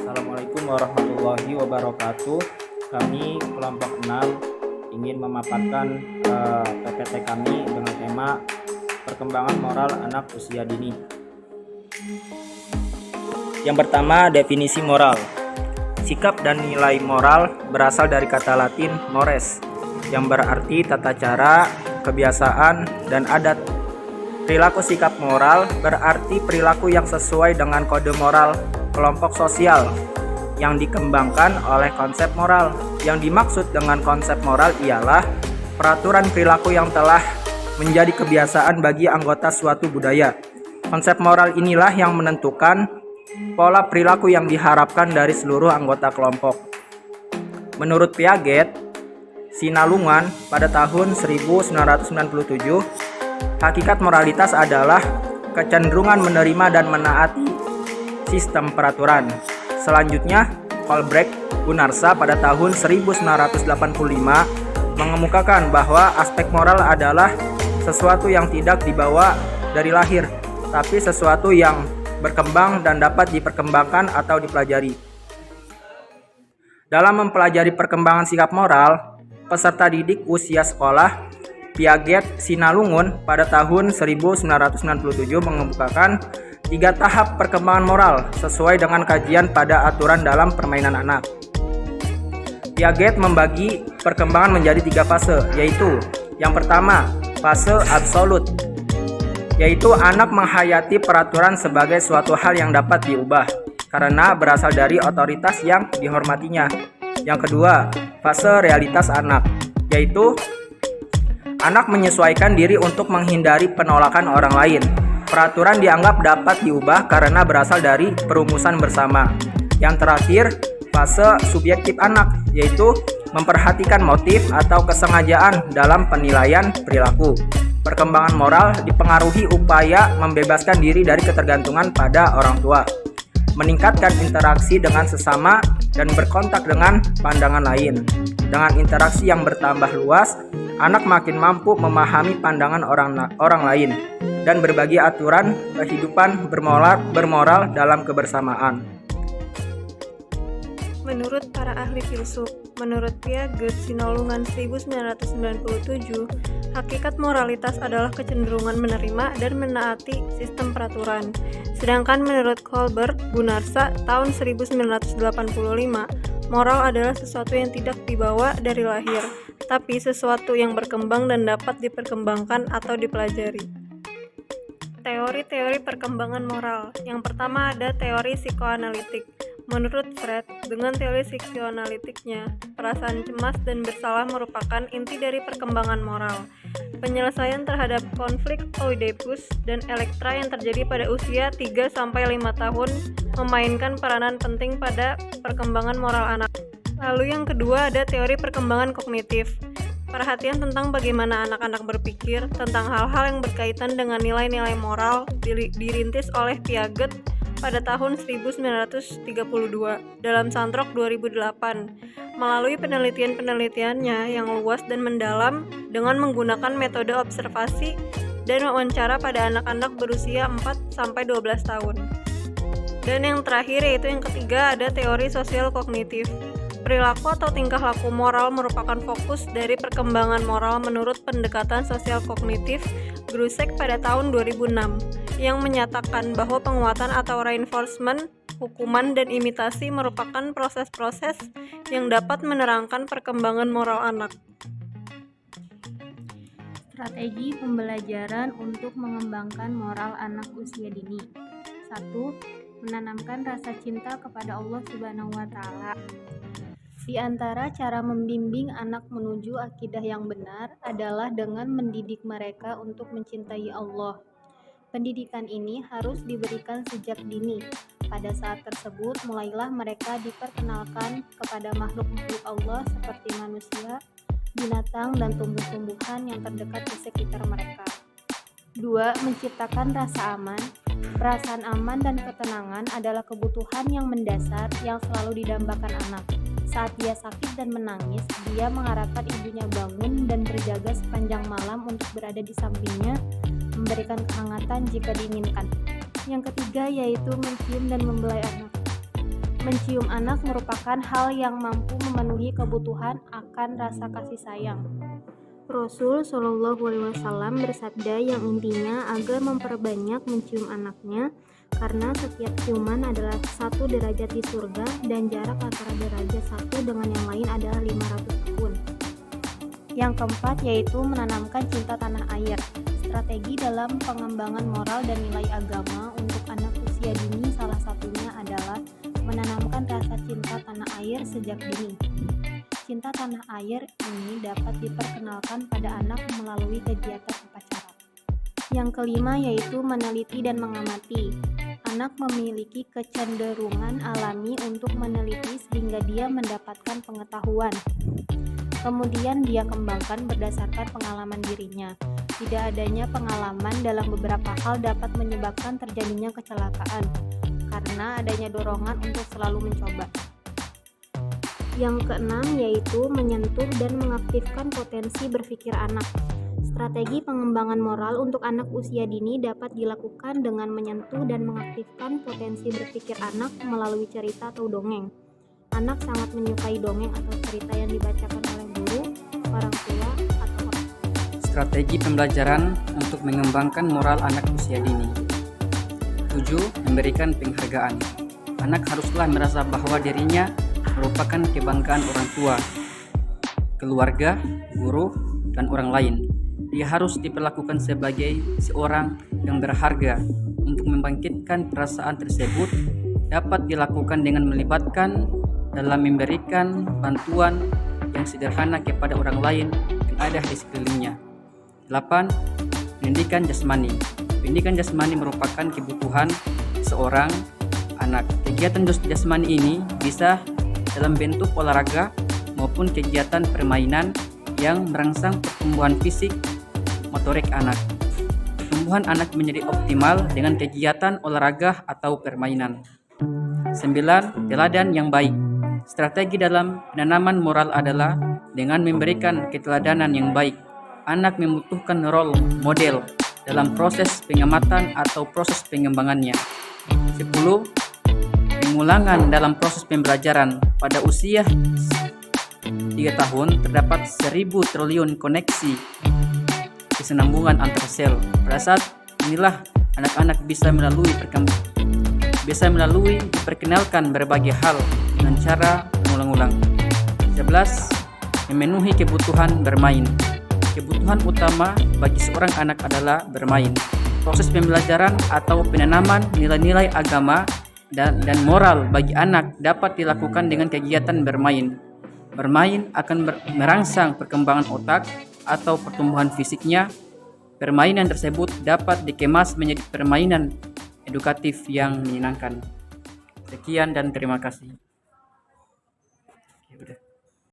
Assalamualaikum warahmatullahi wabarakatuh. Kami kelompok 6 ingin memaparkan PPT kami dengan tema perkembangan moral anak usia dini. Yang pertama, definisi moral. Sikap dan nilai moral berasal dari kata Latin mores, yang berarti tata cara, kebiasaan, dan adat. Perilaku sikap moral berarti perilaku yang sesuai dengan kode moral kelompok sosial yang dikembangkan oleh konsep moral. Yang dimaksud dengan konsep moral ialah peraturan perilaku yang telah menjadi kebiasaan bagi anggota suatu budaya. Konsep moral inilah yang menentukan pola perilaku yang diharapkan dari seluruh anggota kelompok. Menurut Piaget Sinalungan pada tahun 1997, hakikat moralitas adalah kecenderungan menerima dan menaati sistem peraturan. Selanjutnya, Colbrecht Gunarsa pada tahun 1985 mengemukakan bahwa aspek moral adalah sesuatu yang tidak dibawa dari lahir, tapi sesuatu yang berkembang dan dapat diperkembangkan atau dipelajari. Dalam mempelajari perkembangan sikap moral peserta didik usia sekolah, Piaget Sinalungun pada tahun 1997 mengemukakan 3 tahap perkembangan moral sesuai dengan kajian pada aturan dalam permainan anak. Piaget membagi perkembangan menjadi 3 fase, yaitu yang pertama, fase absolut, yaitu anak menghayati peraturan sebagai suatu hal yang dapat diubah karena berasal dari otoritas yang dihormatinya. Yang kedua, fase realitas anak, yaitu anak menyesuaikan diri untuk menghindari penolakan orang lain. Peraturan dianggap dapat diubah karena berasal dari perumusan bersama. Yang terakhir, fase subjektif anak, yaitu memperhatikan motif atau kesengajaan dalam penilaian perilaku. Perkembangan moral dipengaruhi upaya membebaskan diri dari ketergantungan pada orang tua, meningkatkan interaksi dengan sesama, dan berkontak dengan pandangan lain. Dengan interaksi yang bertambah luas, anak makin mampu memahami pandangan orang lain dan berbagi aturan kehidupan bermoral dalam kebersamaan. Menurut para ahli filsuf, menurut Piaget Sinalungan 1997, hakikat moralitas adalah kecenderungan menerima dan menaati sistem peraturan. Sedangkan menurut Colbert Gunarsa tahun 1985, moral adalah sesuatu yang tidak dibawa dari lahir, tapi sesuatu yang berkembang dan dapat diperkembangkan atau dipelajari. Teori-teori perkembangan moral. Yang pertama ada teori psikoanalitik. Menurut Freud, dengan teori psikoanalitiknya, perasaan cemas dan bersalah merupakan inti dari perkembangan moral. Penyelesaian terhadap konflik Oedipus dan Elektra yang terjadi pada usia 3-5 tahun memainkan peranan penting pada perkembangan moral anak. Lalu yang kedua ada teori perkembangan kognitif. Perhatian tentang bagaimana anak-anak berpikir tentang hal-hal yang berkaitan dengan nilai-nilai moral dirintis oleh Piaget pada tahun 1932 dalam Santrok 2008 melalui penelitian-penelitiannya yang luas dan mendalam dengan menggunakan metode observasi dan wawancara pada anak-anak berusia 4-12 tahun. Dan yang terakhir yaitu yang ketiga ada teori sosial kognitif. Perilaku atau tingkah laku moral merupakan fokus dari perkembangan moral menurut pendekatan sosial kognitif Grusek pada tahun 2006 yang menyatakan bahwa penguatan atau reinforcement, hukuman, dan imitasi merupakan proses-proses yang dapat menerangkan perkembangan moral anak. Strategi pembelajaran untuk mengembangkan moral anak usia dini. 1. Menanamkan rasa cinta kepada Allah Subhanahu wa Ta'ala. Di antara cara membimbing anak menuju akidah yang benar adalah dengan mendidik mereka untuk mencintai Allah. Pendidikan ini harus diberikan sejak dini. Pada saat tersebut, mulailah mereka diperkenalkan kepada makhluk-makhluk Allah seperti manusia, binatang, dan tumbuh-tumbuhan yang terdekat di sekitar mereka. 2. Menciptakan rasa aman. Perasaan aman dan ketenangan adalah kebutuhan yang mendasar yang selalu didambakan anak. Saat dia sakit dan menangis, dia mengharapkan ibunya bangun dan berjaga sepanjang malam untuk berada di sampingnya, memberikan kehangatan jika diinginkan. Yang ketiga yaitu mencium dan membelai anak. Mencium anak merupakan hal yang mampu memenuhi kebutuhan akan rasa kasih sayang. Rasul Shallallahu Alaihi Wasallam bersabda yang intinya agar memperbanyak mencium anaknya karena setiap ciuman adalah 1 derajat di surga dan jarak antara derajat satu dengan yang lain adalah 500 tahun. Yang keempat yaitu menanamkan cinta tanah air. Strategi dalam pengembangan moral dan nilai agama untuk anak usia dini salah satunya adalah menanamkan rasa cinta tanah air sejak dini. Cinta tanah air ini dapat diperkenalkan pada anak melalui kegiatan upacara. Yang kelima yaitu meneliti dan mengamati. Anak memiliki kecenderungan alami untuk meneliti sehingga dia mendapatkan pengetahuan. Kemudian dia kembangkan berdasarkan pengalaman dirinya. Tidak adanya pengalaman dalam beberapa hal dapat menyebabkan terjadinya kecelakaan karena adanya dorongan untuk selalu mencoba. Yang keenam yaitu menyentuh dan mengaktifkan potensi berpikir anak. Strategi pengembangan moral untuk anak usia dini dapat dilakukan dengan menyentuh dan mengaktifkan potensi berpikir anak melalui cerita atau dongeng. Anak sangat menyukai dongeng atau cerita yang dibacakan oleh guru, orang tua, atau orang. Strategi pembelajaran untuk mengembangkan moral anak usia dini. 7. Memberikan penghargaan. Anak haruslah merasa bahwa dirinya merupakan kebanggaan orang tua, keluarga, guru, dan orang lain. Dia harus diperlakukan sebagai seorang yang berharga. Untuk membangkitkan perasaan tersebut dapat dilakukan dengan melibatkan dalam memberikan bantuan yang sederhana kepada orang lain yang ada di sekelilingnya. 8. Pendidikan jasmani. Pendidikan jasmani merupakan kebutuhan seorang anak. Kegiatan jasmani ini bisa dalam bentuk olahraga maupun kegiatan permainan yang merangsang pertumbuhan fisik motorik anak. Pertumbuhan anak menjadi optimal dengan kegiatan olahraga atau permainan. 9. Teladan yang baik. Strategi dalam penanaman moral adalah dengan memberikan keteladanan yang baik. Anak membutuhkan role model dalam proses pengamatan atau proses pengembangannya. 10. Pengulangan dalam proses pembelajaran. Pada usia 3 tahun terdapat 1000 triliun koneksi kesinambungan antar sel. Pada saat inilah anak-anak bisa melalui diperkenalkan berbagai hal dengan cara mengulang-ulang. 11. Memenuhi kebutuhan bermain. Kebutuhan utama bagi seorang anak adalah bermain. Proses pembelajaran atau penanaman nilai-nilai agama dan moral bagi anak dapat dilakukan dengan kegiatan bermain. Bermain akan merangsang perkembangan otak atau pertumbuhan fisiknya. Permainan tersebut dapat dikemas menjadi permainan edukatif yang menyenangkan. Sekian dan terima kasih.